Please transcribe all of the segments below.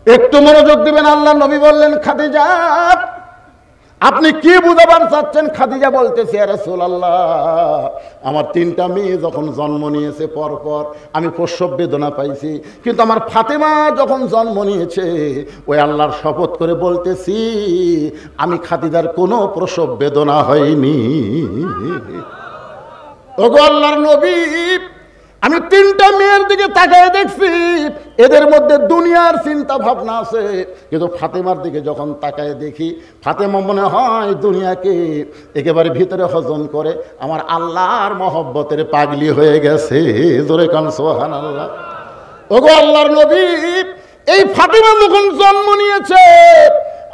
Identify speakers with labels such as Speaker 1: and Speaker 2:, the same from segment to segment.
Speaker 1: একটু মনোযোগ দিবেন। আল্লাহ নবী বললেন, খাদিজা আপনি কি বুঝাবার চাচ্ছেন? খাদিজা বলতেছে, ইয়া রাসূলুল্লাহ, আমার 3টা মেয়ে যখন জন্ম নিয়েছে পরপর আমি প্রসব বেদনা পাইছি, কিন্তু আমার ফাতেমা যখন জন্ম নিয়েছে ওই আল্লাহর শপথ করে বলতেছি আমি খাদিজার কোনো প্রসব বেদনা হয়নি। ওগো আল্লাহর নবী, আমি 3টা মেয়ের দিকে তাকায় দেখছি এদের মধ্যে দুনিয়ার চিন্তা ভাবনা আছে, কিন্তু ফাতেমার দিকে যখন তাকায় দেখি ফাতেমা মনে হয় দুনিয়াকে একেবারে ভিতরে হজম করে আমার আল্লাহর মহব্বতের পাগলি হয়ে গেছে। জোরে কান সুবহানাল্লাহ। ওগো আল্লাহর নবী, এই ফাতেমা যখন জন্ম নিয়েছে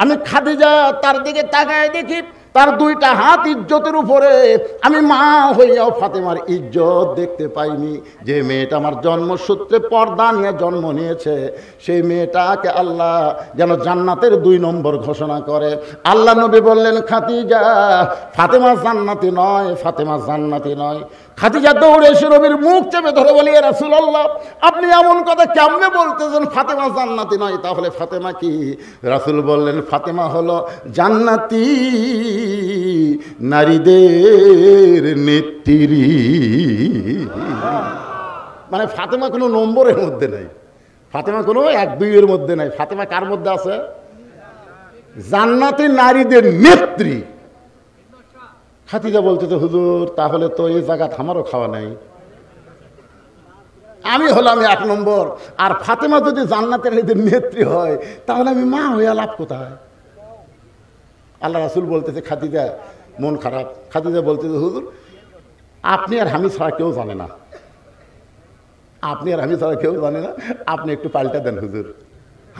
Speaker 1: আমি খাদিজা তার দিকে তাকায় দেখি তার 2টা হাত ইজ্জতের উপরে, আমি মা হইয়াও ফাতেমার ইজ্জত দেখতে পাইনি। যে মেয়েটা আমার জন্মসূত্রে পর্দা নিয়ে জন্ম নিয়েছে সেই মেয়েটাকে আল্লাহ যেন জান্নাতের 2 নম্বর ঘোষণা করে। আল্লাহ নবী বললেন, খাদিজা ফাতেমা জান্নাতি নয়, ফাতেমা জান্নাতি নয়। খাদিজা দৌড়ে এসে নবীর মুখ চেপে ধরে বলি, ইয়া রাসূলুল্লাহ, আপনি এমন কথা কেমনে বলতেছেন ফাতেমা জান্নাতি নয়? তাহলে ফাতেমা কি? রাসূল বললেন, ফাতেমা হলো জান্নাতি নারীদের নেত্রী। মানে ফাতেমা কোনো নম্বরের মধ্যে নাই, ফাতেমা কোনো 1-2 এর মধ্যে নাই। ফাতেমা কার মধ্যে আছে? জান্নাতি নারীদের নেত্রী। খাদিজা বলতে, তো হুজুর তাহলে তো এই জায়গা আমারও খাওয়া নাই, আমি হলাম 1 নম্বর, আর ফাতেমা যদি জান্নাতের নারীদের নেত্রী হয় তাহলে আমি মা হইয়া লাভ কোথায়? আল্লাহ রাসূল বলতেছে, খাদিজা মন খারাপ। খাদিজা বলতেছে, হুজুর আপনি আর আমি ছাড়া কেউ জানে না, আপনি আর আমি ছাড়া কেউ জানে না, আপনি একটু পাল্টা দেন হুজুর।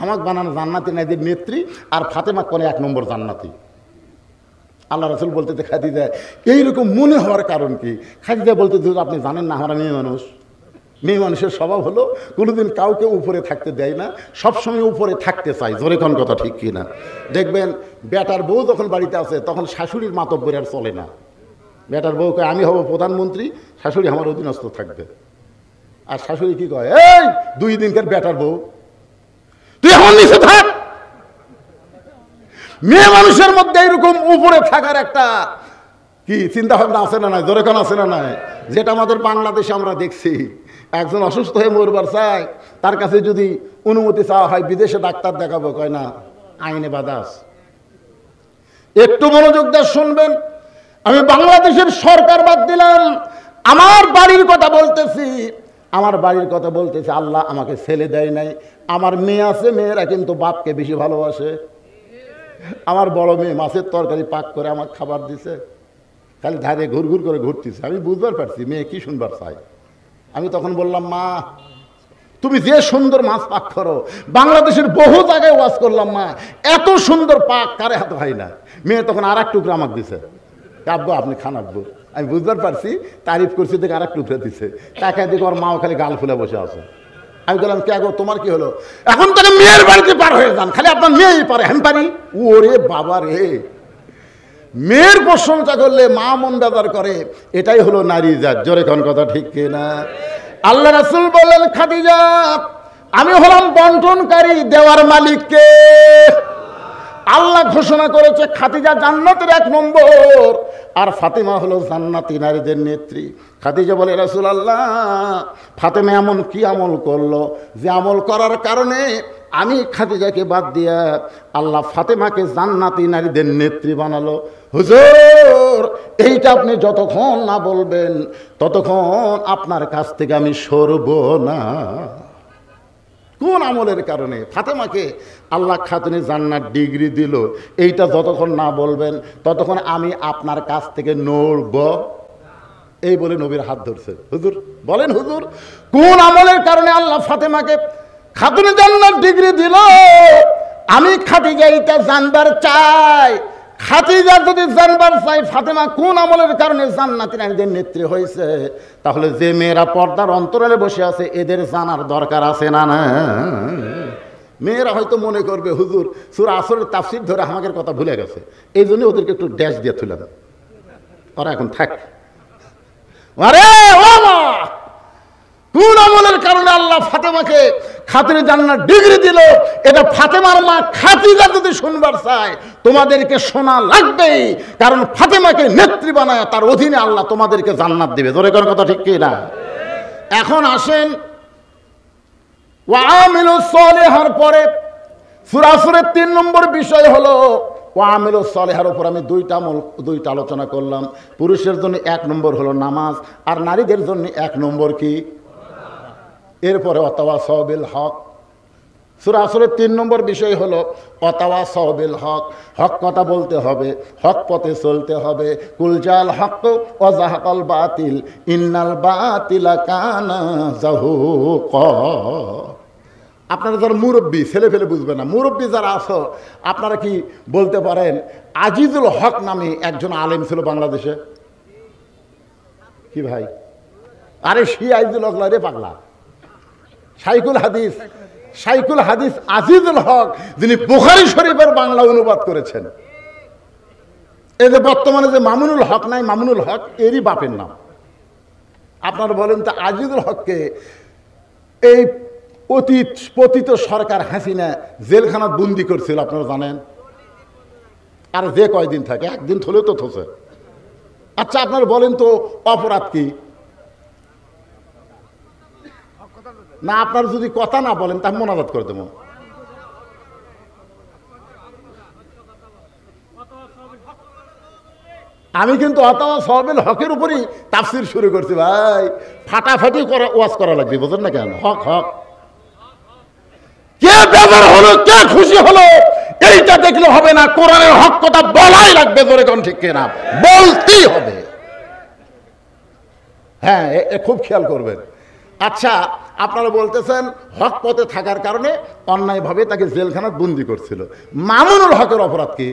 Speaker 1: আমাকে বানানো জান্নাতি নারীদের নেত্রী আর ফাতেমা কোনে 1 নম্বর জান্নাতি। আল্লাহ রাসূল বলতেছে, খাদিজা এইরকম মনে হওয়ার কারণ কি? খাদিজা বলতে, আপনি জানেন না আমরা মেয়ে মানুষ, মেয়ে মানুষের স্বভাব হলো কোনোদিন কাউকে উপরে থাকতে দেয় না, সবসময় উপরে থাকতে চাই। জোরে কোন কথা ঠিক কিনা? দেখবেন বেটার বউ যখন বাড়িতে আছে তখন শাশুড়ির মাতব্বরি আর চলে না। বেটার বউকে আমি হব প্রধানমন্ত্রী, শাশুড়ি আমার অধীনস্থ থাকবে। আর শাশুড়ি কি কয়, এই 2 দিনকার বেটার বউ তুই আমার নিচে থাক। মেয়ে মানুষের মধ্যে এরকম উপরে থাকার একটা কি চিন্তা ভাবনা আছে না নাই? জোরে কোন আছে না নাই? যেটা আমাদের বাংলাদেশে আমরা দেখছি, একজন অসুস্থ হয়ে মরবার চায়, তার কাছে যদি অনুমতি চাওয়া হয় বিদেশে ডাক্তার দেখাবো, কয় না আইনে বাধা আছে। একটু মনোযোগ দিয়ে শুনবেন, আমি বাংলাদেশের সরকার বাদ দিলাম, আমার বাড়ির কথা বলতেছি, আমার বাড়ির কথা বলতেছি। আল্লাহ আমাকে ছেলে দেয় নাই, আমার মেয়ে আছে, মেয়েরা কিন্তু বাপকে বেশি ভালোবাসে। আমার বড় মেয়ে মাছের তরকারি পাক করে আমাকে খাবার দিছে, খালি ধারে ঘুরঘুর করে ঘুরতেছে। আমি বুঝবার পারছি মেয়ে কি শুনবার চাই। আমি তখন বললাম, মা তুমি যে সুন্দর মাছ পাক করো, বাংলাদেশের বহু জায়গায় ওয়াজ করলাম, মা এত সুন্দর পাক কারে হাতে হয় না। মেয়ে তখন আর 1 টুকরা আমাকে দিছে, আব্বু আপনি খান আব্বু। আমি বুঝবার পারছি তারিফ করছি, দেখে আর 1 টুকরা দিছে। তাকে দেখে ওর মাও খালি গাল ফুলে বসে আছে। আমি বললাম, কে গো তোমার কি হলো? এখন তাহলে মেয়ের বাড়িতে পার হয়ে যান, খালি আপনার মেয়েই পারে, আমি পারি? ওরে বাবা রে, মেয়ের প্রশংসা করলে মা মন বেজার করে, এটাই হলো নারী জাত। জোরে কোন কথা ঠিক কিনা? আল্লাহ রাসূল বললেন, খাদিজা আমি হলাম বন্টনকারী, দেওয়ার মালিককে আল্লাহ ঘোষণা করেছে খাদিজা জান্নাতের 1 নম্বর, আর ফাতেমা হলো জান্নাতি নারীদের নেত্রী। খাদিজা বলে, রাসূলুল্লাহ ফাতেমা এমন কি আমল করলো যে আমল করার কারণে আমি খাদিজাকে বাদ দিয়া আল্লাহ ফাতেমাকে জান্নাতি নারীদের নেত্রী বানালো? হুজুর এইটা আপনি যতক্ষণ না বলবেন ততক্ষণ আপনার কাছ থেকে আমি সরব না। কোন আমলের কারণে ফাতেমাকে আল্লাহ খাতুনে জান্নাত ডিগ্রি দিল, এইটা যতক্ষণ না বলবেন ততক্ষণ আমি আপনার কাছ থেকে নড়ব। এই বলে নবীর হাত ধরছে। হুজুর বলেন, হুজুর কোন আমলের কারণে আল্লাহ ফাতেমাকে খাতুনে জান্নাত ডিগ্রি দিল? আমি খাদিজা এটা জানবার চাই। খাদিজা যদি জানবার চাই ফাতেমা কোন আমলের কারণে জান্নাতি নারীদের নেত্রী হয়েছে, তাহলে যে মেয়েরা পর্দার অন্তরালে বসে আছে এদের জানার দরকার আছে না? না, মেয়েরা হয়তো মনে করবে হুজুর সূরা আসরের তাফসীর ধরে আমাদের কথা ভুলে গেছে, এই জন্য ওদেরকে একটু ড্যাশ দিয়ে তুলে দেন, ওরা এখন থাক। আরে ও মা, কোন আমলের কারণে আল্লাহ ফাতেমাকে খাতিরে জান্নাত ডিগ্রি দিল, এটা ফাতেমার মা খাদিজা যদি শুনবার চায় তোমাদেরকে শোনা লাগবেই, কারণ ফাতেমাকে নেত্রী বানায় তার অধীনে আল্লাহ তোমাদেরকে জান্নাত দিবে। জোরে করার কথা ঠিক কি না? এখন আসেন ওয়া আমিলুস সালিহার পরে সূরা সূরার 3 নম্বর বিষয় হলো ওয়া আমিলুস সালিহার উপর আমি দুইটা আলোচনা করলাম। পুরুষের জন্য 1 নম্বর হলো নামাজ, আর নারীদের জন্য 1 নম্বর কি? এরপরে ওয়াতাওয়াসাউ বিল হক। সূরা আসরের 3 নম্বর বিষয় হলো ওয়াতাওয়াসাউ বিল হক, হক কথা বলতে হবে, হক পথে চলতে হবে। কুল জাল হক ওয়া যাহাকাল বাতিল ইন্নাল বাতিলা কানা যাহুকা। আপনারা যারা মুরব্বী, ছেলে ফেলে বুঝবে না, মুরব্বী যারা আছো আপনারা কি বলতে পারেন আজিজুল হক নামে একজন আলেম ছিল বাংলাদেশে? কি ভাই? আরে আজিজুল হক রে পাগলা, শাইখুল হাদিস আজিজুল হক, যিনি বুখারী শরীফের বাংলা অনুবাদ করেছেন। এই যে বর্তমানে যে মামুনুল হক নাই, মামুনুল হক এরই বাপের নাম। আপনারা বলেন তো আজিজুল হককে এই পতিত সরকার হাসিনা জেলখানা বন্দি করছিল, আপনারা জানেন? আর যে কয়দিন থাকে, একদিন থলেও তো থসে। আচ্ছা আপনারা বলেন তো অপরাধ কি? না, আপনার যদি কথা না বলেন তা মোনাজাত করে দেব। আমি কিন্তু ওয়াতাওয়াসাউ বিল হকের উপরই তাফসীর শুরু করছি ভাই। ফাটাফাটি ওয়াজ করা লাগবে, বুঝেন না কেন? হক হক, কে বেজার হলো, কে খুশি হলো এইটা দেখলে হবে না, কোরআনের হক কথা বলাই লাগবে। জোরে কোন ঠিক কিনা? বলতেই হবে। হ্যাঁ, খুব খেয়াল করবেন। আচ্ছা আপনারা বলতেছেন হক পথে থাকার কারণে অন্যায়ভাবে তাকে জেলখানায় বন্দি করছিল। মামুনুল হকের অপরাধ কি?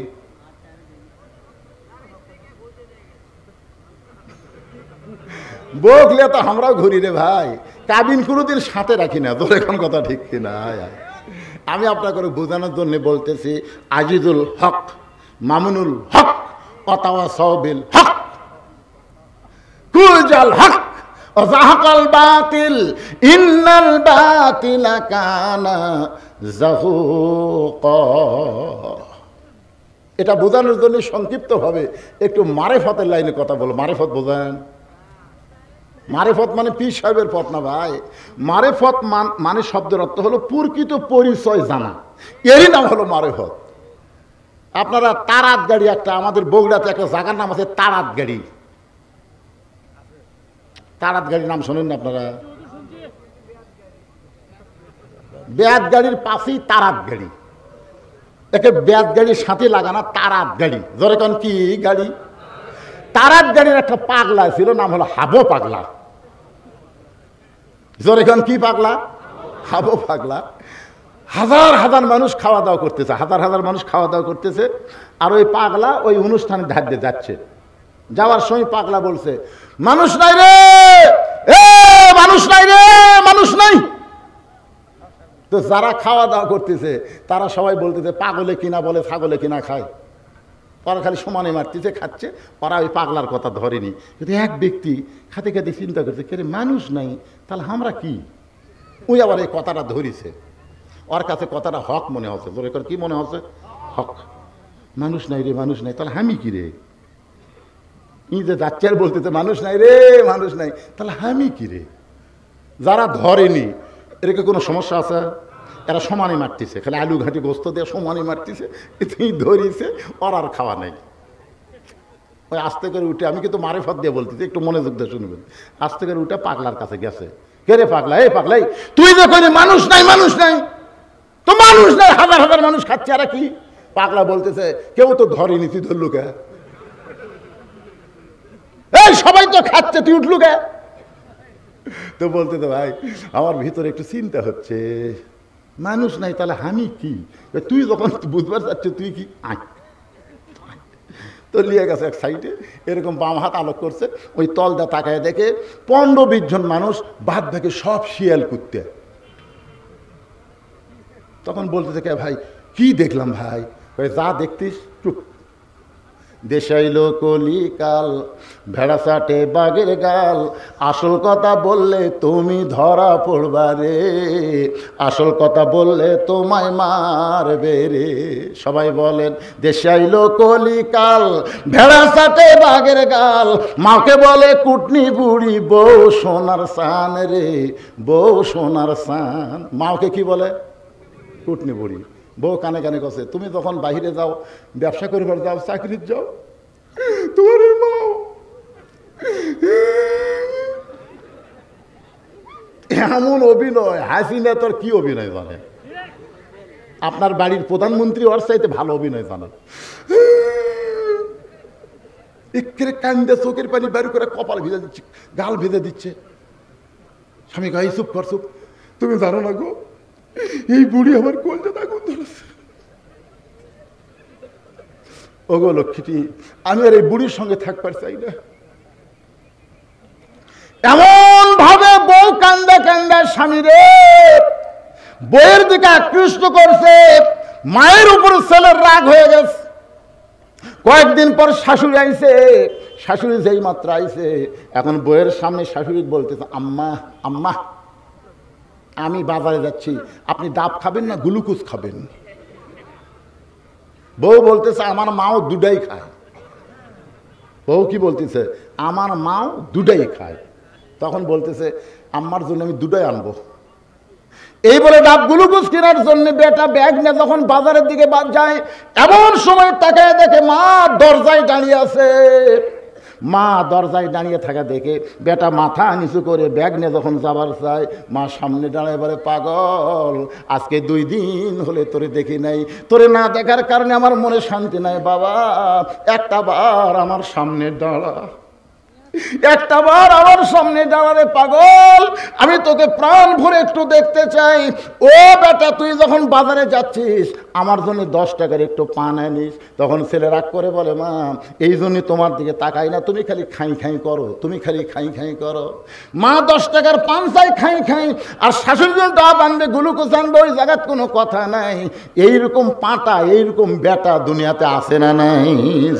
Speaker 1: বকলে তো আমরাও ঘুরি রে ভাই, কাবিন কোনোদিন সাথে রাখি না। তোর এখন কথা ঠিক কিনা? আমি আপনাকে বোঝানোর জন্য বলতেছি আজিজুল হক, মামুনুল হক, ওয়াতাওয়াসাউ বিল হক, কুল জাল হক ওয়া যাহাকাল বাতিল ইন্নাল বাতিলা কানা যাহুকা। এটা বোঝানোর জন্য সংক্ষিপ্তভাবে একটু মারেফতের লাইনে কথা বলো। মারেফত বোঝেন? মারেফত মানে পীর সাহেবের পথ না ভাই। মারেফত মানে শব্দের অর্থ হলো প্রকৃত পরিচয় জানা, এরই নাম হলো মারেফত। আপনারা তারাত গাড়ি, একটা আমাদের বগুড়াতে একটা জায়গার নাম আছে তারাত গাড়ি। তারাত গাড়ির নাম শোনেন না আপনারা? বেয়াত গাড়ির পাশেই তারাত গাড়ি, একে বেয়াত গাড়ির সাথে লাগানা তারাত গাড়ি। ধরে কারণ কি গাড়ি? তারাত গাড়ির একটা পাগলা ছিল, নাম হলো হাবো পাগলা। জোরে কারণ কি পাগলা? হাবো পাগলা। হাজার হাজার মানুষ খাওয়া দাওয়া করতেছে, হাজার হাজার মানুষ খাওয়া দাওয়া করতেছে, আর ওই পাগলা ওই অনুষ্ঠানে ধার দিয়ে যাচ্ছে। যাওয়ার সময় পাগলা বলছে, মানুষ নাই রে, এ মানুষ নাই রে, মানুষ নাই। তো যারা খাওয়া দাওয়া করতেছে তারা সবাই বলতেছে পাগলে কিনা বলে, ছাগলে কিনা খায়। ওরা খালি সমানে মারতেছে, খাচ্ছে, ওরা ওই পাগলার কথা ধরেনি। কিন্তু এক ব্যক্তি খাতে খাতে চিন্তা করছে, কে মানুষ নাই, তাহলে আমরা কি? ওই আবার এই কথাটা ধরিছে, ওর কাছে কথাটা হক মনে হচ্ছে। তোর কি মনে হচ্ছে? হক। মানুষ নাই রে, মানুষ নাই, তাহলে আমি কি রে? ই যে যাচ্ছে আর বলতেছে মানুষ নাই রে, মানুষ নাই, তাহলে আমি কি রে? যারা ধরেনি এরকম কোনো সমস্যা আছে? এরা সমানে মারতেছে, খালি আলু ঘাটি গোস্ত দিয়ে সমানে মারতেছে, ধরিছে, ওর আর খাওয়া নাই। ওই আস্তে করে উঠে, আমি কিন্তু মারেফত দিয়ে বলতেছি, একটু মনোযোগ দিয়ে শুনবেন। আস্তে করে উঠে পাগলার কাছে গেছে, কে রে পাগলা, এই পাগলাই তুই যে কইলি মানুষ নাই, মানুষ নাই, তো মানুষ নাই, হাজার হাজার মানুষ খাচ্ছে, আর কি? পাগলা বলতেছে কেউ তো ধরেনি, তুই ধরলু কে? এই সবাই তো খাচ্ছে, তুই উঠলু কে? তো বলতে তো ভাই আমার ভিতরে একটু চিন্তা হচ্ছে, মানুষ নাই তাহলে আমি কি? তুই যখন বুঝবার চাচ্ছ তুই কি? তো লিয়ে গেছে এক সাইডে, এরকম বাম হাত আলোক করছে, ওই তলদা তাকায় দেখে 15-20 জন মানুষ বাদ থেকে সব শিয়াল কুত্তে। তখন বলতেছে কে ভাই কি দেখলাম? ভাই যা দেখতিস চুপ, দেশাইল কলিকাল, ভেড়া চাটে বাঘের গাল, আসল কথা বললে তুমি ধরা পড়বা রে, আসল কথা বললে তোমায় মারবে রে। সবাই বলেন দেশাইল কলিকাল, ভেড়া চাটে বাঘের গাল, মাকে বলে কুটনি বুড়ি বউ সোনার সান রে, বউ সোনার সান। মাকে কি বলে? কুটনি বুড়ি। বউ কানে কানে কছে তুমি যখন বাহিরে যাও, ব্যবসা করবার যাও, চাকরির যাও, তোমার মাও এমন অভিনয়। হাসিনা তোর কি অভিনয় জানে? আপনার বাড়ির প্রধানমন্ত্রী ওর চাইতে ভালো অভিনয় জানেন। একেরে কান্দে চোখের পানি বের করে কপাল ভিজে দিচ্ছে, গাল ভিজে দিচ্ছে। স্বামী গাই চুপ কর চুপ, তুমি জানো না গো এই বুড়ি আমার কলজাটা আগুন ধরেছে। ওগো লক্ষ্মীটি, আমি আর এই বুড়ির সঙ্গে থাকবার চাই না। এমন ভাবে বউ কান্দে কান্দে স্বামী রে বইয়ের দিকে আকৃষ্ট করছে, মায়ের উপর ছেলের রাগ হয়ে গেছে। কয়েকদিন পর শাশুড়ি আইছে, শাশুড়ি যেই মাত্র আইছে, এখন বইয়ের সামনে শাশুড়ি বলতেছে আম্মা আম্মা আমি বাজারে যাচ্ছি, আপনি ডাব খাবেন না গ্লুকোজ খাবেন? বউ বলতেছে আমার মাও দুটাই খায়। বউ কি বলতেছে? আমার মাও দুটাই খায়। তখন বলতেছে আম্মার জন্য আমি দুটাই আনবো। এই বলে ডাব গ্লুকোজ কেনার জন্য বেটা ব্যাগ নিয়ে যখন বাজারের দিকে যায়, এমন সময় তাকায় দেখে মা দরজায় দাঁড়িয়ে আছে। মা দরজায় দাঁড়িয়ে থাকা দেখে বেটা মাথা নিচু করে ব্যাগ নিয়ে যখন যাবার চায়, মা সামনে দাঁড়ায় বলে পাগল, আজকে 2 দিন হলে তোরে দেখি নাই, তোরে না দেখার কারণে আমার মনে শান্তি নাই বাবা, একটা বার আমার সামনে দাঁড়া, একটা বার আমার সামনে দাঁড়ারে পাগল, আমি তোকে প্রাণ ভরে একটু দেখতে চাই। ও বেটা তুই যখন বাজারে যাচ্ছিস আমার জন্য 10 টাকার একটু পান আনিস। তখন ছেলে রাগ করে বলে মা এই জন্যই তোমার দিকে তাকাই না, তুমি খালি খাই খাই করো, তুমি খালি খাই খাই করো। মা 10 টাকার পান চাই খাই খাই, আর শাশুড়ি ডাব আনবে গ্লুকোজ আনবে, ওই জায়গার কোনো কথা নাই। এইরকম পাটা এইরকম বেটা দুনিয়াতে আসে না নাই?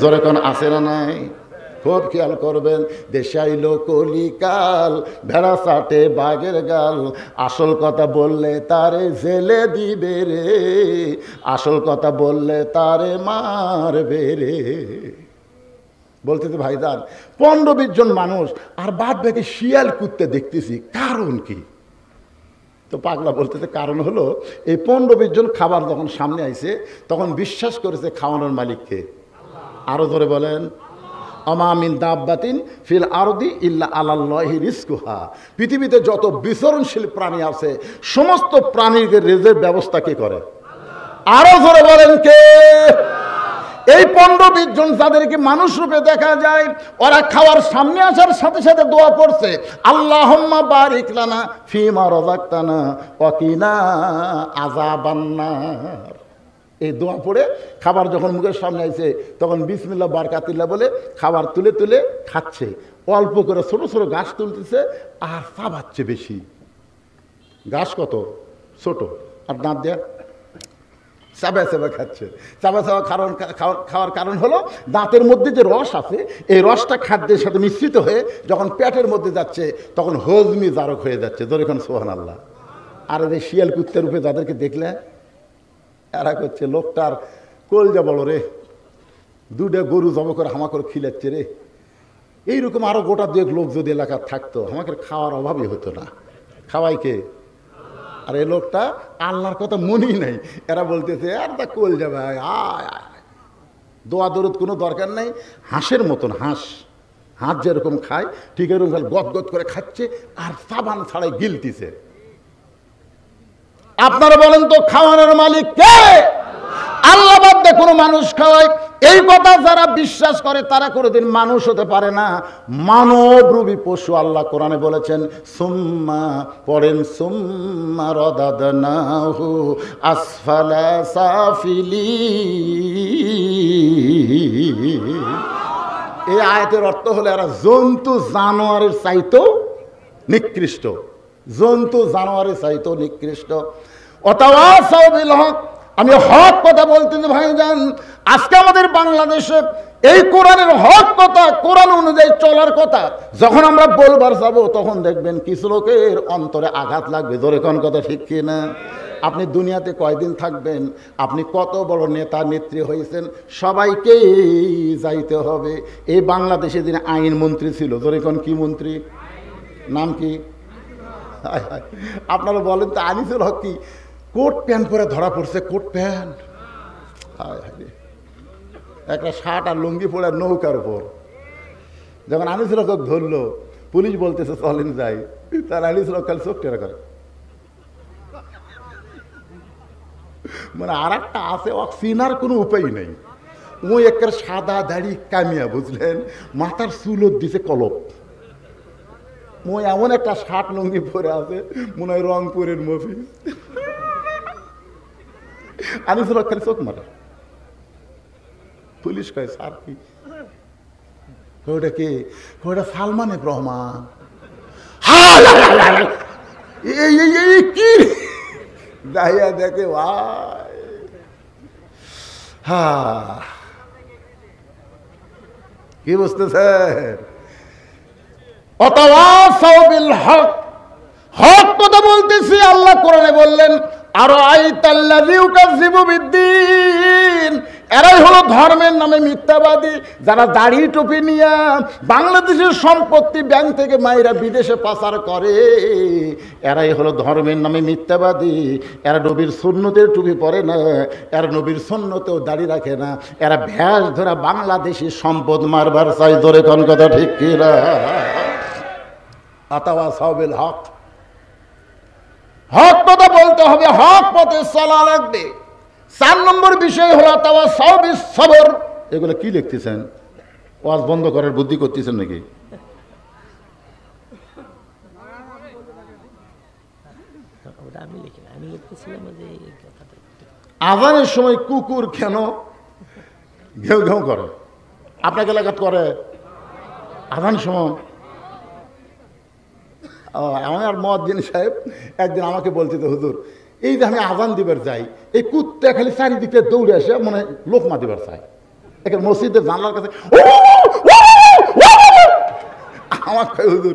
Speaker 1: জোরে কোন আসে না নাই? খুব খেয়াল করবেন। দেশাইল কলিকাল, ভেড়া চাটে বাঘের গাল, আসল কথা বললে তারে জেলে দিবে রে, আসল কথা বললে তারে মারবে রে। বলতেছে ভাইজান 15-20 জন মানুষ আর বাদ বাকি শিয়াল কুত্তে দেখতেছি, কারণ কি? তো পাগলা বলতেছে কারণ হলো এই 15-20 জন খাবার যখন সামনে আইছে তখন বিশ্বাস করেছে খাওয়ানোর মালিককে। আরো ধরে বলেন আমা মিন দাব্বাতিন ফিল আরদি ইল্লা আলাল্লাহি রিজকুহা। পৃথিবীতে যত বিচরণশীল প্রাণী আছে সমস্ত প্রাণীর রিজের ব্যবস্থা কে করে? আরো জোরে বলেন কে? এই 15-20 জন যাদেরকে মানুষ রূপে দেখা যায়, ওরা খাওয়ার সামনে আসার সাথে সাথে দোয়া পড়ছে আল্লাহুম্মা বারিক লানা ফিমা রাযাকতানা ওয়া কিনা আযাবান নার। এই দোয়া পড়ে খাবার যখন মুখের সামনে আইছে তখন বিসমিল্লাহ বারকাতিল্লাহ বলে খাবার তুলে তুলে খাচ্ছে। অল্প করে ছোট ছোট ঘাস তুলতেছে আর চাবাচ্ছে বেশি। ঘাস কত ছোট, আর দাঁত দেয়া চাবা চাবা খাচ্ছে। চাবা চাবা খাওয়ার কারণ হলো দাঁতের মধ্যে যে রস আছে এই রসটা খাদ্যের সাথে মিশ্রিত হয়ে যখন পেটের মধ্যে যাচ্ছে তখন হজমি জারক হয়ে যাচ্ছে। ধরেখন সুবহানাল্লাহ। আর এই শিয়াল কুত্তের রূপে যাদেরকে দেখলে এরা করছে লোকটার কলজা বড় রে, 2টা গরু জমা করে হামা করে খিলাচ্ছে রে। এইরকম আরো গোটা 2 লোক যদি এলাকার থাকতো আমাকে খাওয়ার অভাবই হতো না। খাওয়াই কে? আর এই লোকটা আল্লাহর কথা মনেই নাই। এরা বলতেছে আর তা কলজা ভাই আয় দোয়া দরুদ কোনো দরকার নাই। হাঁসের মতন হাঁস যেরকম খায় ঠিক এরকম গদ গদ করে খাচ্ছে আর সাবান ছাড়াই গিলতিছে। আপনারা বলেন তো খাওয়ানোর মালিক কে? আল্লাহ বাদ দিয়ে কোনো মানুষ খাওয়ায়? এই কথা যারা বিশ্বাস করে তারা কোনোদিন মানুষ হতে পারে না, মানবরূপী পশু। আল্লাহ কোরআনে বলেছেন সুম্মা পড়েন সুম্মা রাদাদনাহু আসফালা সাফিলিন। এই আয়াতের অর্থ হলো এরা জন্তু জানোয়ারের চাইতেও নিকৃষ্ট, জন্তু জানোয়ারের চাইতেও নিকৃষ্ট। ওয়াতাওয়াসাউ বিল হক, আমি হক কথা বলতেছি ভাইজান। আজকে আমাদের বাংলাদেশে এই কোরআনের হক কথা, কোরআন অনুযায়ী চলার কথা যখন আমরা বলবার যাবো, তখন দেখবেন কিছু লোকের অন্তরে আঘাত লাগবে। জোরে কোন কথা ঠিক কি না? আপনি দুনিয়াতে কয়দিন থাকবেন? আপনি কত বড় নেতা নেত্রী হয়েছেন, সবাইকেই যাইতে হবে। এই বাংলাদেশে যিনি আইন মন্ত্রী ছিল, জোরে কোন কি মন্ত্রী, নাম কি? আপনারা বলেন তো, আনিসুল হক কি কোট প্যান্ট পরে ধরা পড়ছে? কোট প্যান্ট, একটা শার্ট আর লুঙ্গি পরে নৌকার উপর। যখন আনিসুল হক ধরলো, পুলিশ বলতেছে চলেন যাই, তার আনিসুল হক খালি চোখ টেরা করে। মানে আর একটা আছে, চিনার কোনো উপায় নেই। ওই একটা সাদা দাড়ি কামিয়া, বুঝলেন, মাথার চুলত দিছে কলপ। ওই এমন একটা শার্ট লুঙ্গি পরে আছে, মনে হয় রংপুরের মফিজ। আনিসুল হক খালি চোখ মারে। পুলিশ কয় স্যার কি? ওটা কে? ওটা সালমান এফ রহমান। কি যাইয়া দেখে ভাই, কি বুঝতেছে? অতাওয়াসাউ বিল হক, হক কথা বলতেছি। আল্লাহ কোরআনে বললেন, আর আইতাল্লাযী ইউকাযযিবু বিদ্দীন, এরাই হলো ধর্মের নামে মিথ্যাবাদী, যারা দাড়ি টুপি নিয়ে বাংলাদেশের সম্পত্তি ব্যাংক থেকে মাইরা বিদেশে পাচার করে। এরাই হলো ধর্মের নামে মিথ্যাবাদী। এরা নবীর সুন্নতের টুপি পরে না, এরা নবীর সুন্নতেও দাড়ি রাখে না। এরা ভ্যাস ধরা বাংলাদেশি সম্পদ মারবার চাই। ধরে কোন কথা ঠিক কি না? আতাওয়াসাউ বিল হক, হক কথা বলতে হবে, হক পথে চলা লাগবে। 4 নম্বর বিষয় হলো তাওয়াসাউ বিস সবর। এগুলো কি লিখতেছেন? ওয়াজ বন্ধ করার বুদ্ধি করতেছেন নাকি? আজানের সময় কুকুর কেন ঘেউ ঘেউ করে? আপনাকে এলাকাত করে আজানের সময়? আমার মুয়াজ্জিন সাহেব একদিন আমাকে বলতে, হুজুর, এই যে আমি আজান দিবার যাই, এই কুত্তা খালি চারিদিকে দৌড়ে আসে, মনে লোকমা দিবার চাই। এখানে মসজিদের জানলার কাছে আমার কয়, হুজুর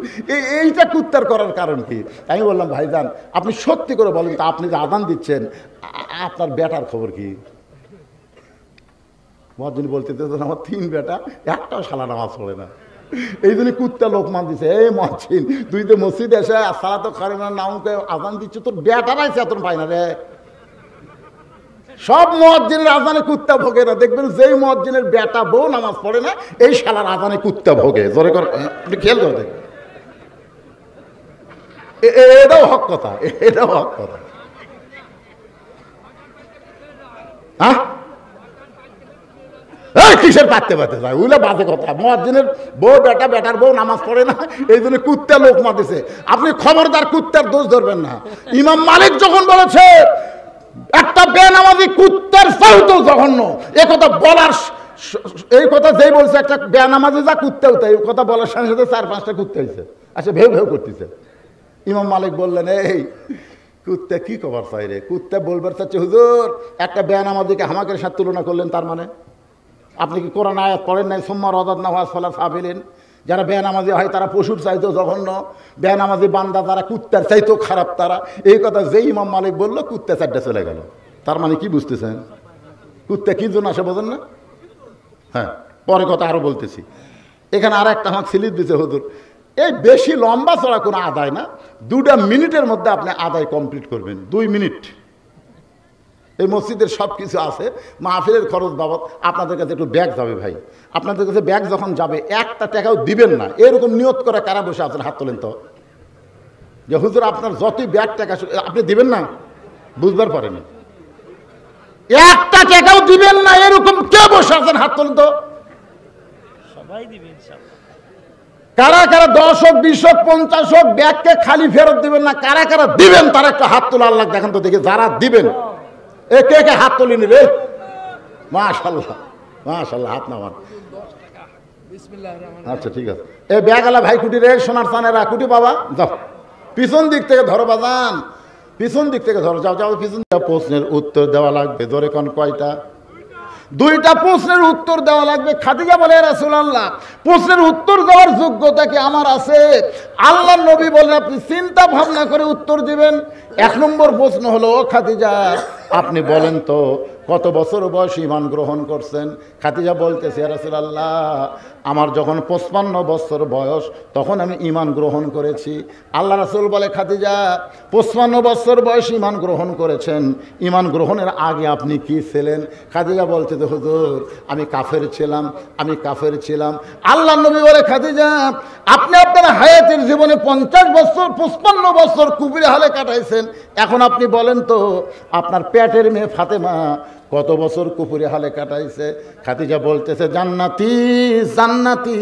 Speaker 1: এইটা কুত্তার করার কারণ কি? আমি বললাম, ভাইজান আপনি সত্যি করে বলেন তো, আপনি যে আজান দিচ্ছেন, আপনার বেটার খবর কি? মুয়াজ্জিন বলতে, আমার 3 বেটা, একটাও শালা নামাজ পড়ে না, এই জন্য কুত্তা লোকমান দিছে। এই মুয়াজ্জিন, তুই তো মসজিদে এসে সালাত কারিমার নামকে আজান দিচ্ছ, তোর বেটারাই চেতন পায় না রে। সব মুয়াজ্জিনের আজানে কুত্তা ভোগে না। দেখবেন যেই মুয়াজ্জিনের বেটা বউ নামাজ পড়ে না, এই শালার আজানে কুত্তা ভোগে। জোরে করে আপনি খেয়াল করে দেখবেন। এটাও হক কথা, এটাও হক কথা। হ্যাঁ, কিসের পাততে পারতে যায়? ওইগুলো বাজে কথা। মুয়াজ্জিনের বউ বেটা, বেটার বউ নামাজ পড়ে না, এই জন্য কুত্তা লোক মাতিছে। আপনি খবরদার কুত্তার দোষ ধরবেন না। ইমাম মালিক যখন বলেছে একটা বেনামাজি কুত্তার চাইতেও জঘন্য, এ কথা বলার, এই কথা যেই বলছে একটা বেনামাজি যা কুত্তা হতো, এই কথা বলার সাথে সাথে 4-5টা কুত্তা হয়েছে, আচ্ছা ভেউ ভেউ করতেছে। ইমাম মালিক বললেন, এই কুত্তা কি খবর চাই রে? কুত্তা বলবার চাচ্ছে, হুজুর একটা বেনামাজিকে হামাকের সাথে তুলনা করলেন, তার মানে আপনি কি কোরআন আয়াত পড়েন নাই? সুম্মা রাদাদনা আসফালা সাফিলিন, যারা বেনামাজি হয় তারা পশুর চাইতেও জঘন্য, বেনামাজি বান্দা তারা কুত্তার চাইতেও খারাপ তারা। এই কথা যেই ইমাম মালিক বললো, কুত্তা 4টা চলে গেল। তার মানে কি বুঝতেছেন? কুত্তা কি জন্য আসে বোঝেন না? হ্যাঁ, পরে কথা আরো বলতেছি। এখানে আর একটা আমাকে স্লিপ দিচ্ছে, হুজুর এই বেশি লম্বা চড়া কোনো আদায় না, 2 মিনিটের মধ্যে আপনি আদায় কমপ্লিট করবেন। 2 মিনিট। এই মসজিদের সব কিছু আছে, মাহফিলের খরচ বাবদ আপনাদের কাছে একটু ব্যাগ যাবে ভাই। আপনাদের কাছে ব্যাগ যখন যাবে, 1টা টাকাও দিবেন না, এরকম নিয়ত করে কারা বসে আছেন? হাত তোলেন তো, যে হুজুর আপনার যতই ব্যাগ টাকা আপনি দিবেন না, বুঝবার পারেনি। 1টা টাকাও দিবেন না, এরকম কে বসে আছেন? হাত তোলেন তো। সবাই দিবেন। কারা কারা 10 হোক 20 হোক 50 হোক ব্যাগকে খালি ফেরত দিবেন না, কারা কারা দিবেন তারা একটা হাত তোলা। আল্লাহ দেখেন তো দেখি যারা দিবেন। এ কে কে হাত তোলেনি রে? মাশাআল্লাহ, মাশাআল্লাহ, হাত নামান। আচ্ছা ঠিক আছে। এই ব্যাগওয়ালা ভাই কুটি রে, সোনার চানেরা কুটি বাবা, যাও পিছন দিক থেকে ধরো বাজান। পিছন দিক থেকে ধরো, যাও যাও পিছন দিকে। প্রশ্নের উত্তর দেওয়া লাগবে, ধরে কোন কয়টা? দুইটা প্রশ্নের উত্তর দেওয়া লাগবে। খাদিজা বলে, রাসূলুল্লাহ, প্রশ্নের উত্তর দেওয়ার যোগ্যতা কি আমার আছে? আল্লাহর নবী বলেন, আপনি চিন্তা ভাবনা করে উত্তর দিবেন। এক নম্বর প্রশ্ন হলো, খাদিজা আপনি বলেন তো কত বছর বয়স ঈমান গ্রহণ করছেন? খাদিজা বলতেছে, ইয়া রাসূলুল্লাহ, আমার যখন 55 বছর বয়স তখন আমি ঈমান গ্রহণ করেছি। আল্লাহ রাসূল বলে, খাদিজা 55 বছর বয়স ঈমান গ্রহণ করেছেন, ঈমান গ্রহণের আগে আপনি কি ছিলেন? খাদিজা বলছে, যে হুজুর আমি কাফের ছিলাম, আমি কাফের ছিলাম। আল্লাহ নবী বলে, খাদিজা আপনি আপনার হায়াতের জীবনে 50 বছর 55 বছর কুফরি হালে কাটাইছেন, এখন আপনি বলেন তো আপনার পেটের মেয়ে ফাতেমা কত বছর কুফরি হালে কাটাইছে? খাদিজা বলতেছে, জান্নাতি জান্নাতি,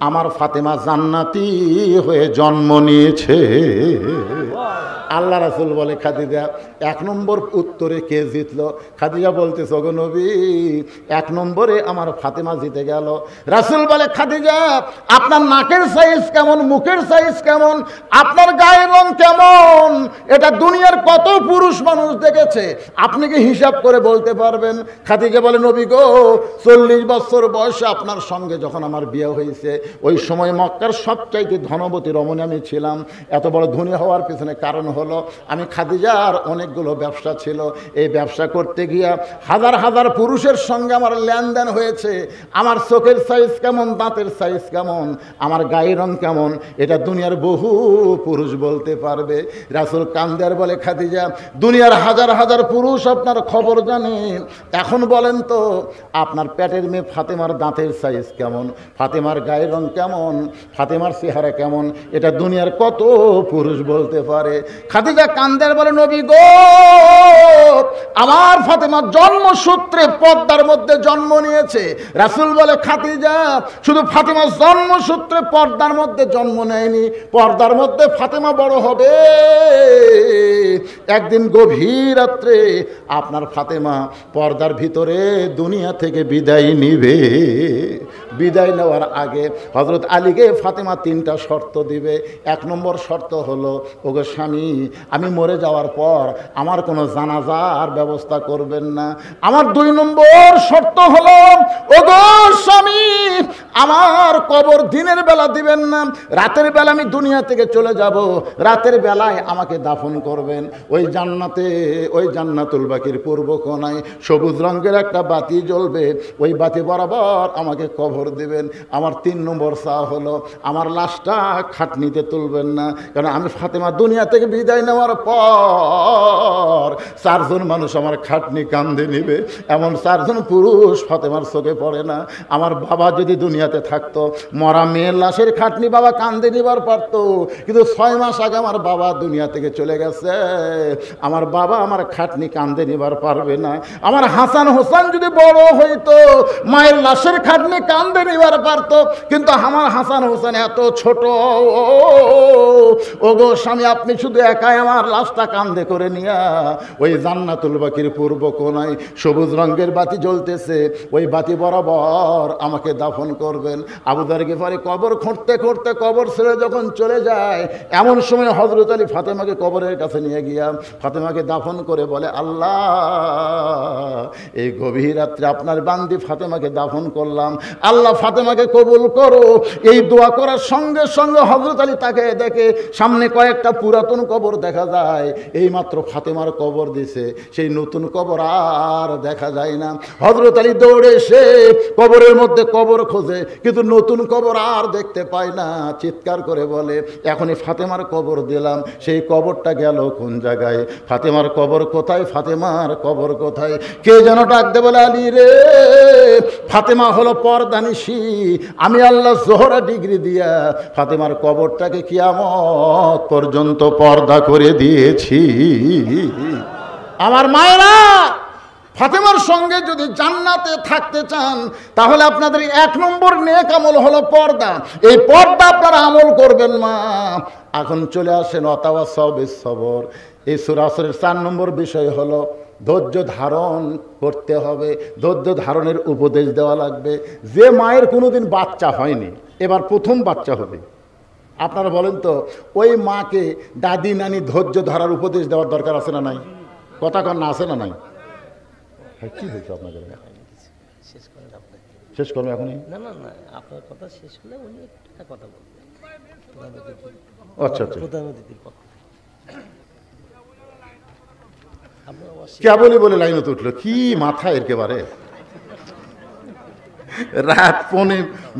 Speaker 1: আমার ফাতেমা জান্নাতি হয়ে জন্ম নিয়েছে। আল্লাহ রাসূল বলে, খাদিজা এক নম্বর উত্তরে কে জিতলো? খাদিজা বলতেছে, ওগো নবী, এক নম্বরে আমার ফাতেমা জিতে গেল। রাসূল বলে, খাদিজা আপনার নাকের সাইজ কেমন, মুখের সাইজ কেমন, আপনার গায়ের রং কেমন, এটা দুনিয়ার কত পুরুষ মানুষ দেখেছে, আপনি কি হিসাব করে বলতে পারবেন? খাদিজা বলে, নবী গো, 40 বছর বয়সে আপনার সঙ্গে যখন আমার বিয়ে হয়েছে, ওই সময় মক্কার সবচাইতে ধনবতী রমণী আমি ছিলাম। এত বড় ধনী হওয়ার পিছনে কারণ হলো আমি খাদিজার অনেকগুলো ব্যবসা ছিল, এই ব্যবসা করতে গিয়া হাজার হাজার পুরুষের সঙ্গে আমার লেনদেন হয়েছে। আমার চোখের সাইজ কেমন, দাঁতের সাইজ কেমন, আমার গায়ের রং কেমন, এটা দুনিয়ার বহু পুরুষ বলতে পারবে। রাসূল কান্দার বলে, খাদিজা দুনিয়ার হাজার হাজার পুরুষ আপনার খবর জানে, এখন বলেন তো আপনার পেটের মেয়ে ফাতেমার দাঁতের সাইজ কেমন, ফাতেমার গায়ের রং কেমন, ফাতেমার চেহারা কেমন, এটা দুনিয়ার কত পুরুষ বলতে পারে? খাদিজা কান্দের বলে, নবী গো, আমার ফাতেমা জন্মসূত্রে পর্দার মধ্যে জন্ম নিয়েছে। রাসূল বলে, খাদিজা শুধু ফাতেমা জন্মসূত্রে পর্দার মধ্যে জন্ম নেয়নি, পর্দার মধ্যে ফাতেমা বড় হবে। একদিন গভীর রাত্রে আপনার ফাতেমা পর্দার ভিতরে দুনিয়া থেকে বিদায় নিবে। বিদায় নেওয়ার আগে হযরত আলীকে ফাতেমা 3টা শর্ত দিবে। 1 নম্বর শর্ত হলো, ওগো স্বামী, আমি মরে যাওয়ার পর আমার কোনো জানাজার ব্যবস্থা করবেন না। আমার 2 নম্বর শর্ত হলো, ওগো স্বামী, আমার কবর দিনের বেলা দিবেন না, রাতের বেলা আমি দুনিয়া থেকে চলে যাব, রাতের বেলায় আমাকে দাফন করবেন ওই জান্নাতে, ওই জান্নাতুল বাকির পূর্ব কোণায় সবুজ রঙের একটা বাতি জ্বলবে, ওই বাতি বরাবর আমাকে কবর দিবেন। আমার 3 নম্বর চা হলো, আমার লাশটা খাটনিতে তুলবেন না, কারণ আমি ফাতেমা দুনিয়া থেকে বিদায় নেওয়ার পর 4 জন মানুষ আমার খাটনি কান্দে নিবে, এমন 4 জন পুরুষ ফাতেমার চোখে পড়ে না। আমার বাবা যদি দুনিয়াতে থাকতো, মরা মেয়ের লাশের খাটনি বাবা কান্দে নিবার পারতো, কিন্তু 6 মাস আগে আমার বাবা দুনিয়া থেকে চলে গেছে, আমার বাবা আমার খাটনি কান্দে নিবার পারবে না। আমার হাসান হোসেন যদি বড় হইতো, মায়ের লাশের খাটনি কান্দে নিবার পারতো, কিন্তু আমার হাসান হোসেন এত ছোট। ওগো স্বামী, আপনি শুধু একাই আমার লাশটা কান্দে করে নিয়া ওই জান্নাতুল বাকির পূর্ব কোণায় সবুজ রঙের বাতি জ্বলতেছে, ওই বাতি বরাবর আমাকে দাফন করবেন। আবু যর গিফারি কবর খুঁড়তে খুঁড়তে কবর ছেড়ে যখন চলে যায়, এমন সময় হযরত আলী ফাতেমাকে কবরের কাছে নিয়ে গিয়া ফাতেমাকে দাফন করে বলে, আল্লাহ, এই গভীর রাত্রে আপনার বান্দি ফাতেমাকে দাফন করলাম, আল্লাহ ফাতেমাকে কবুল করো। এই দোয়া করার সঙ্গে সঙ্গে হযরত আলী তাকে দেখে সামনে কয়েকটা পুরাতন কবর দেখা যায়, এই মাত্র ফাতেমার কবর দিছে, সেই নতুন কবর আর দেখা যায় না। হযরত আলী দৌড়ে এসে কবরের মধ্যে কবর খোঁজে, কিন্তু নতুন কবর আর দেখতে পায় না। চিৎকার করে বলে, এখনই ফাতেমার কবর দিলাম, সেই কবরটা গেল কোন জায়গায়? ফাতেমার কবর কোথায়? ফাতেমার কবর কোথায়? কে যেন ডাক দে বলে, আলী রে, ফাতেমা হলো পর্দানিশী, আমি আল্লাহ জোহরা ডিগ্রি দিয়া ফাতেমার কবরটাকে কিয়ামত পর্যন্ত পর্দা করে দিয়েছি। আমার মায়েরা, ফাতেমার সঙ্গে যদি জান্নাতে থাকতে চান, তাহলে আপনাদের 1 নম্বর নেক আমল হলো পর্দা। এই পর্দা আপনারা আমল করবেন। মা, এখন চলে আসেন ওয়াতাওয়াসাউ বিস-সবর। এই সূরা আসরের 4 নম্বর বিষয় হলো ধৈর্য ধারণ করতে হবে। ধৈর্য ধারণের উপদেশ দেওয়া লাগবে। যে মায়ের কোনোদিন বাচ্চা হয়নি, এবার প্রথম বাচ্চা হবে, আপনারা বলেন তো, ওই মাকে দাদি নানি ধৈর্য ধরার উপদেশ দেওয়ার দরকার আছে না নাই? কথা কন না, আছে না নাই? কি হয়েছে আপনাদের? শেষ করবো এখনই?
Speaker 2: না না না, আপনার কথা শেষ হলে উনি একটা কথা বলবেন।
Speaker 1: আচ্ছা আচ্ছা,
Speaker 2: প্রধান অতিথির পক্ষ
Speaker 1: কেবলই বলে লাইনত উঠলো, কি মাথা একেবারে। রাত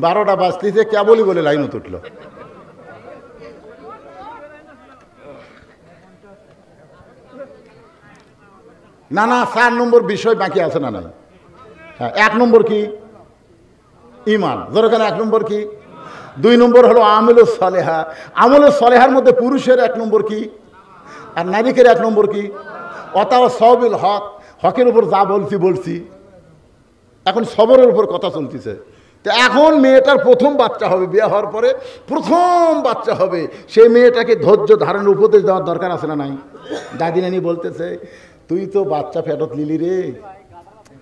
Speaker 1: 12টা বাজতেছে, কেবলই বলে লাইনত উঠলো। না না, 4 নম্বর বিষয় বাকি আছে না নাই? হ্যাঁ, 1 নম্বর কি? ঈমান। যেরকম 1 নম্বর কি? 2 নম্বর হলো আমলুস সালেহা। আমলুস সালেহার মধ্যে পুরুষের 1 নম্বর কি আর নারীকের 1 নম্বর কি? অতাও সবিল হক, হকের উপর যা বলছি। এখন সবরের উপর কথা চলতেছে। তো এখন মেয়েটার প্রথম বাচ্চা হবে, বিয়ে হওয়ার পরে প্রথম বাচ্চা হবে, সেই মেয়েটাকে ধৈর্য ধারণের উপদেশ দেওয়ার দরকার আছে না নাই? দাদি নানি বলতেছে, তুই তো বাচ্চা ফেরত নিলি রে,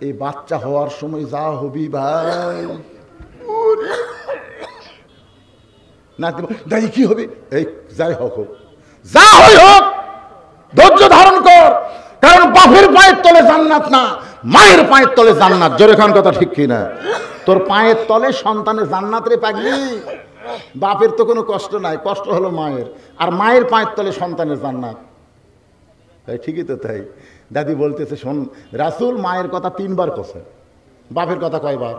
Speaker 1: এই বাচ্চা হওয়ার সময় যা হবি ভাই। নাতি দাদি কি হবে? এই যাই হোক, যা হয় হোক, ধৈর্য ধারণ কর, কারণ বাপের পায়ের তলে জান্নাত না, মায়ের পায়ের তলে জান্নাত। জোরে খান কথা ঠিক কিনা? তোর পায়ের তলে সন্তানের জান্নাত রে পাগলি। বাপের তো কোনো কষ্ট নাই, কষ্ট হলো মায়ের, আর মায়ের পায়ের তলে সন্তানের জান্নাত। তাই ঠিকই তো তাই। দাদি বলতেছে, শোন, রাসূল মায়ের কথা 3 বার কছে, বাপের কথা কয়বার?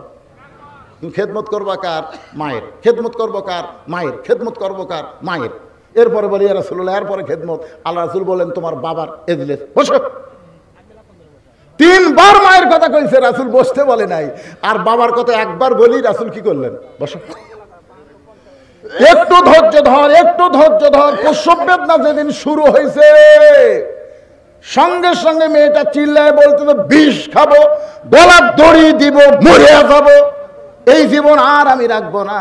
Speaker 1: তুমি খেদমত করবা কার? মায়ের। খেদমত করবো কার? মায়ের। খেদমত করবো কার? মায়ের। এরপরে বলি ইয়া রাসূলুল্লাহ, এরপরে খেদমত। আল্লাহ রাসূল বলেন, তোমার বাবার এজলেস বসো। 3 বার মায়ের কথা কইছে, রাসূল বসতে বলে নাই। আর বাবার কথা একবার বলি, রাসূল কি করলেন? বসো। একটু ধৈর্য ধর, একটু ধৈর্য ধর। প্রসব বেদনা যেদিন শুরু হয়েছে, সঙ্গে সঙ্গে মেয়েটা চিল্লায় বলতেছে, বিষ খাবো, গলার দড়ি দিব, মরে যাবো, এই জীবন আর আমি রাখবো না,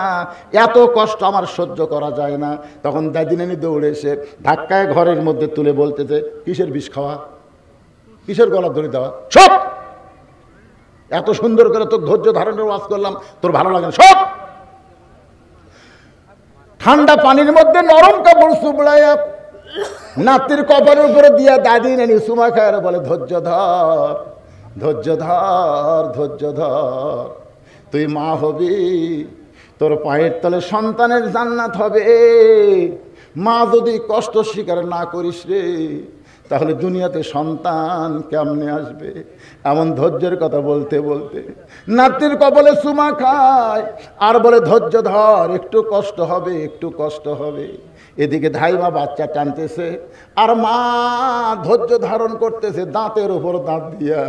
Speaker 1: এত কষ্ট আমার সহ্য করা যায় না। তখন দাদি নানি দৌড়ে এসে ধাক্কায় ঘরের মধ্যে তুলে বলতেছে, কিসের বিষ খাওয়া, কিসের গলার দড়ি দেওয়া, সব। এত সুন্দর করে তোর ধৈর্য ধারণের ওয়াজ করলাম, তোর ভালো লাগে না, সব। ঠান্ডা পানির মধ্যে নরম কাপড় চুবড়াইয়া নাতির কপালের উপরে দিয়া দাদি নানি সুমা খায় বলে, ধৈর্য ধর, ধৈর্য ধর, ধৈর্য ধর, তুই মা হবি, তোর পায়ের তলে সন্তানের জান্নাত হবে। মা যদি কষ্ট স্বীকার না করিস রে, তাহলে দুনিয়াতে সন্তান কেমনে আসবে? এমন ধৈর্যের কথা বলতে বলতে নাতির কপালে চুমা খায় আর বলে, ধৈর্য ধর, একটু কষ্ট হবে, একটু কষ্ট হবে। এদিকে ধাইমা বাচ্চা টানতেছে আর মা ধৈর্য ধারণ করতেছে, দাঁতের উপর দাঁত দিয়া।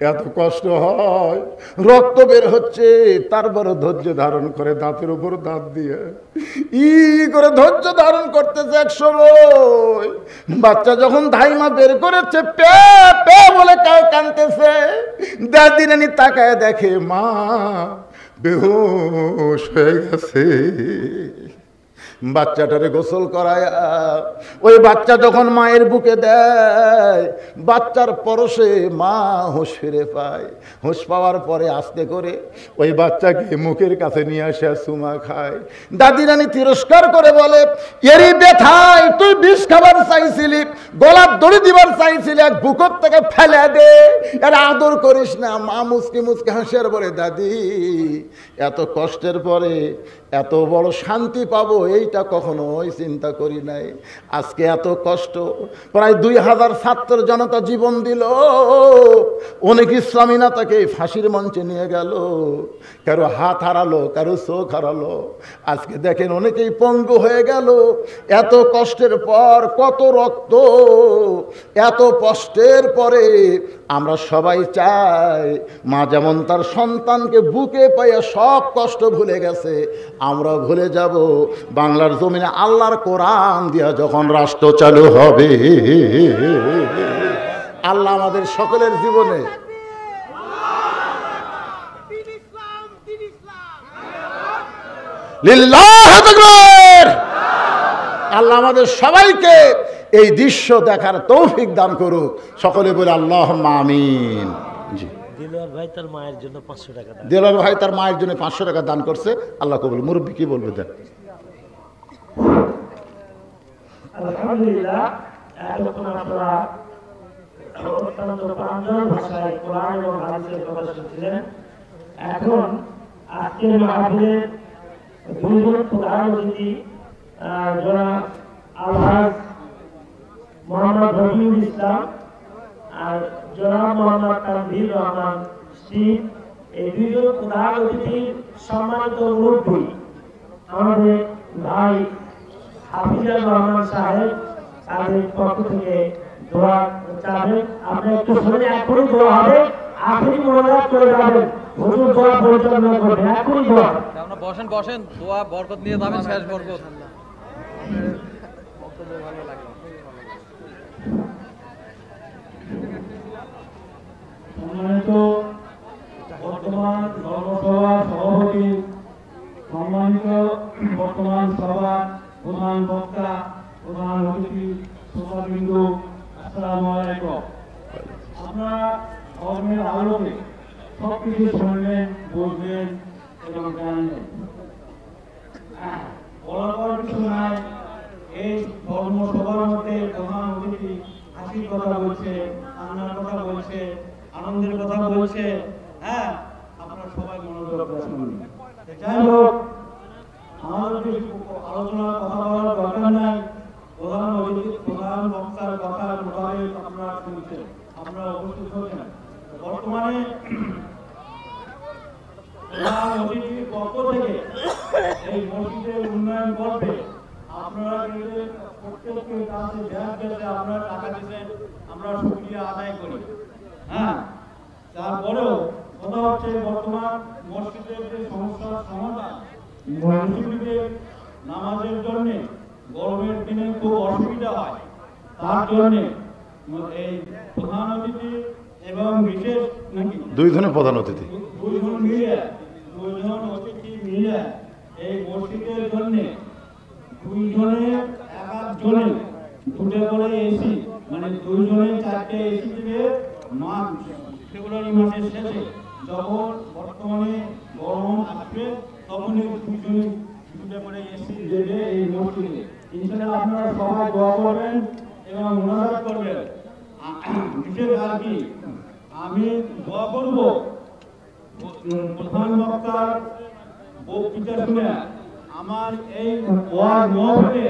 Speaker 1: এত কষ্ট হয়, রক্ত বের হচ্ছে, তারপরে ধৈর্য ধারণ করে দাঁতের উপর দাঁত দিয়ে ই করে ধৈর্য ধারণ করতেছে। এক সময় বাচ্চা যখন ধাইমা বের করেছে, পে পে বলে কাউ কানতেছে, দাদি নানি তাকায় দেখে মা বেহুশ হয়ে গেছে। বাচ্চাটারে গোসল করায়, ওই বাচ্চা যখন মায়ের বুকে দেয়, বাচ্চার পরশে মা হুঁশ ফিরে পায়। হুঁশ পাওয়ার পরে আস্তে করে ওই বাচ্চাকে মুখের কাছে নিয়ে আসে চুমা খায়। দাদি রানী তিরস্কার করে বলে, এরই ব্যথায় তুই বিষ খাবার চাইছিলি, গলার দড়ি দিবার চাইছিলি, এক বুকর থেকে ফেলে দে, এর আদর করিস না। মা মুচকি মুচকি হাসে আর বলে, দাদি এত কষ্টের পরে এত বড় শান্তি পাবো এইটা কখনোই চিন্তা করি নাই। আজকে এত কষ্ট, প্রায় 2000 ছাত্র জনতা জীবন দিল, অনেক ইসলামী নেতাকে ফাঁসির মঞ্চে নিয়ে গেল, কারো হাত হারালো, কারো চোখ হারালো। আজকে দেখেন অনেকেই পঙ্গু হয়ে গেল। এত কষ্টের পর, কত রক্ত, এত কষ্টের পরে আমরা সবাই চাই, মা যেমন তার সন্তানকে বুকে পাইয়া সব কষ্ট ভুলে গেছে, আমরা ভুলে যাব বাংলার জমিনে আল্লাহর কোরআন দিয়া যখন রাষ্ট্র চালু হবে। আল্লাহ আমাদের সকলের জীবনে লিল্লাহু তাকবীর, আল্লাহ আমাদের সবাইকে এই দৃশ্য দেখার তৌফিক দান করুক। সকলে বলে আল্লাহুম্মা আমিন। জি,
Speaker 2: দিলওয়ার ভাই তার মায়ের জন্য 500 টাকা দান,
Speaker 1: দিলওয়ার ভাই তার মায়ের জন্য 500 টাকা দান করছে। আল্লাহ কবুল। মুরব্বী কি বলবে দেন?
Speaker 3: আলহামদুলিল্লাহ এতক্ষণ আপনারা অত্যন্ত প্রাঞ্জল ভাষায় কোরআন এবং হাদিসের কথা শুনছিলেন। এখন আজকের মাহফিলের দুইজন প্রধান অতিথি জনাব আলহাজ মোহাম্মদ রফিউল ইসলাম আর জনাব মোহাম্মদ তানভীর রহমান শিব, এই দুইজন প্রধান অতিথির সম্মানিত মুরব্বী আমাদের ভাই হাফিজুর রহমান সাহেব তাদের পক্ষ থেকে দোয়া চাবেন। আপনি একটু শুনে এখনই দোয়া হবে, আপনি মোনাজাত করে যাবেন, হুজুর দোয়া পরিচালনা করবেন, এখনই দোয়া।
Speaker 4: আপনারা বসেন বসেন, দোয়া বরকত নিয়ে যাবেন, শেষ বরকত।
Speaker 3: সম্মানিত বর্তমান ধর্মসভা সভাপতি, সম্মানিত বর্তমান সভা প্রধান বক্তা, প্রধান অতিথি, শ্রোতাবৃন্দ, আসসালামু আলাইকুম। আপনারা ধর্মের আলোকে সবকিছু শুনলেন, বুঝলেন এবং জানলেন। বলার কিছু নাই, এই ধর্মসভার মধ্যে প্রধান অতিথি হাসির কথা বলছে, কান্নার কথা বলছে, আনন্দের কথা বলছে। হ্যাঁ, আপনারা সবাই মনোযোগ করে শুনুন। যাই হোক, আমাদের বেশি আলোচনার কথা বলার দরকার নাই। প্রধান অতিথি, প্রধান বক্তার কথা মোতাবেক আপনারা শুনছেন, আপনারা উপস্থিত হচ্ছেন। বর্তমানে প্রধান অতিথির পক্ষ থেকে এই মসজিদের উন্নয়ন করবে। আপনারা প্রত্যেকের কাছে ব্যাংক গেছে, আপনারা টাকা দিচ্ছেন, আমরা শুকরিয়া আদায় করি। হ্যাঁ, তারপরেও কথা হচ্ছে বর্তমান মসজিদের যে সমস্যার সমাধান, মসজিদের নামাজের জন্য গরমের দিনে খুব অসুবিধা হয়, তার জন্য এই প্রধান অতিথি এবং বিশেষ নাকি
Speaker 1: দুইজনের প্রধান অতিথি
Speaker 3: দুইজন অতিথি মিলে এই মসজিদের জন্য দুইজনে একজনে দুটো করে এসি, মানে দুইজনে 4টে এসি দিবে। ফেব্রুয়ারি মাসের শেষে যখন বর্তমানে গরম আসবে তখনই দুইজনে দুটো করে এসি দেবে এই মসজিদে। ইনশাআল্লাহ আপনারা সবাই দোয়া করবেন এবং মুনাজাত করবেন। বিশেষ আর কি আমি দোয়া করব প্রধান বক্তার বক্তৃতা শুনে আমার এই ওয়াজ মহফিলে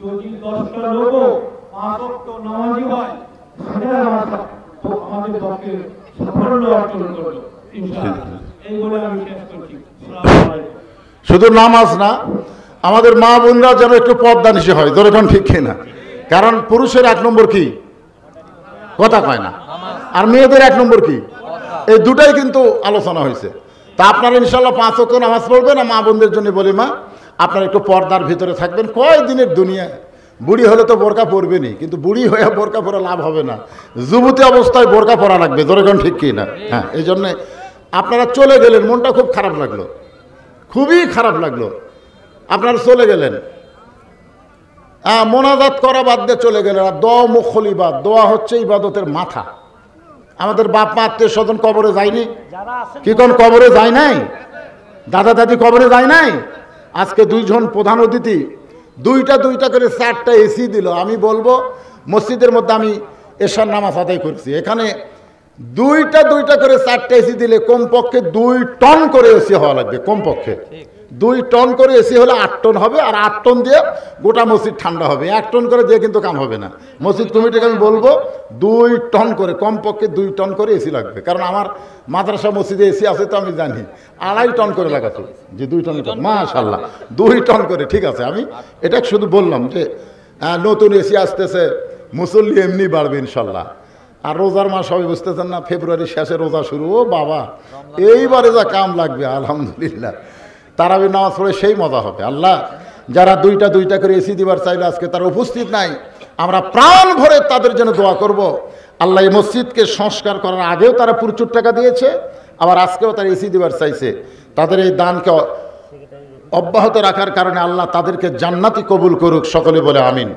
Speaker 3: যদি 10টা লোক 5 ওয়াক্ত নামাজি হয়, সেটা আমাদের পক্ষে সাফল্য অর্জন করবে ইনশাআল্লাহ। এই বলে আমি শেষ করছি। আসসালামু আলাইকুম।
Speaker 1: শুধু নামাজ না, আমাদের মা বোনরা যেন একটু পর্দা নিশে হয়, যেরকম ঠিক কিনা। কারণ পুরুষের 1 নম্বর কি, কথা কয় না, আর মেয়েদের 1 নম্বর কি, এই দুটাই কিন্তু আলোচনা হয়েছে। তা আপনারা ইনশাল্লাহ 5 ওয়াক্ত নামাজ পড়বেন। আর মা বোনদের জন্য বলি, মা আপনারা একটু পর্দার ভিতরে থাকবেন। কয় দিনের দুনিয়া, বুড়ি হলে তো বোরকা পরবেনি, কিন্তু বুড়ি হয়ে বোরকা পরা লাভ হবে না, যুবতী অবস্থায় বোরকা পরা লাগবে, যেরকম ঠিক কি না। হ্যাঁ, এই জন্যে আপনারা চলে গেলেন, মনটা খুব খারাপ লাগলো, খুবই খারাপ লাগলো, আপনারা চলে গেলেন। মোনাজাত করা বাদ দিয়ে চলে গেলেন। আর দোয়া মুখল ইবাদ, দোয়া হচ্ছে ইবাদতের মাথা। আমাদের বাপ মা আত্মীয় স্বজন কবরে যায়নি, কি কোন কবরে যায় নাই, দাদা দাদি কবরে যায় নাই। আজকে দুইজন প্রধান অতিথি দুইটা করে 4টা এসি দিল। আমি বলবো মসজিদের মধ্যে আমি এশার নামাজ আদায় করছি, এখানে দুইটা করে 4টা এসি দিলে কমপক্ষে 2 টন করে এসি হওয়া লাগবে। কমপক্ষে 2 টন করে এসি হলে 8 টন হবে, আর 8 টন দিয়ে গোটা মসজিদ ঠান্ডা হবে। 1 টন করে দিয়ে কিন্তু কাম হবে না। মসজিদ কমিটিকে আমি বলবো 2 টন করে, কমপক্ষে 2 টন করে এসি লাগবে। কারণ আমার মাদ্রাসা মসজিদে এসি আছে তো আমি জানি, 2.5 টন করে লাগাচ্ছে, যে 2 টন, মাশাআল্লাহ 2 টন করে। ঠিক আছে, আমি এটা শুধু বললাম যে নতুন এসি আসতেছে, মুসল্লি এমনি বাড়বে ইনশাল্লাহ। আর রোজার মাস সবাই বুঝতেছেন না, ফেব্রুয়ারির শেষে রোজা শুরু। ও বাবা, এইবারে যা কাম লাগবে আলহামদুলিল্লাহ। তারাবি নামাজ পড়ে সেই মজা হবে। আল্লাহ, যারা দুইটা করে এসি দিবার চাইলে আজকে তারা উপস্থিত নাই, আমরা প্রাণ ভরে তাদের জন্য দোয়া করব। আল্লাহ এই মসজিদকে সংস্কার করার আগেও তারা প্রচুর টাকা দিয়েছে, আবার আজকেও তারা এসি দিবার চাইছে। তাদের এই দানকে অব্যাহত রাখার কারণে আল্লাহ তাদেরকে জান্নাতি কবুল করুক, সকলে বলে আমিন।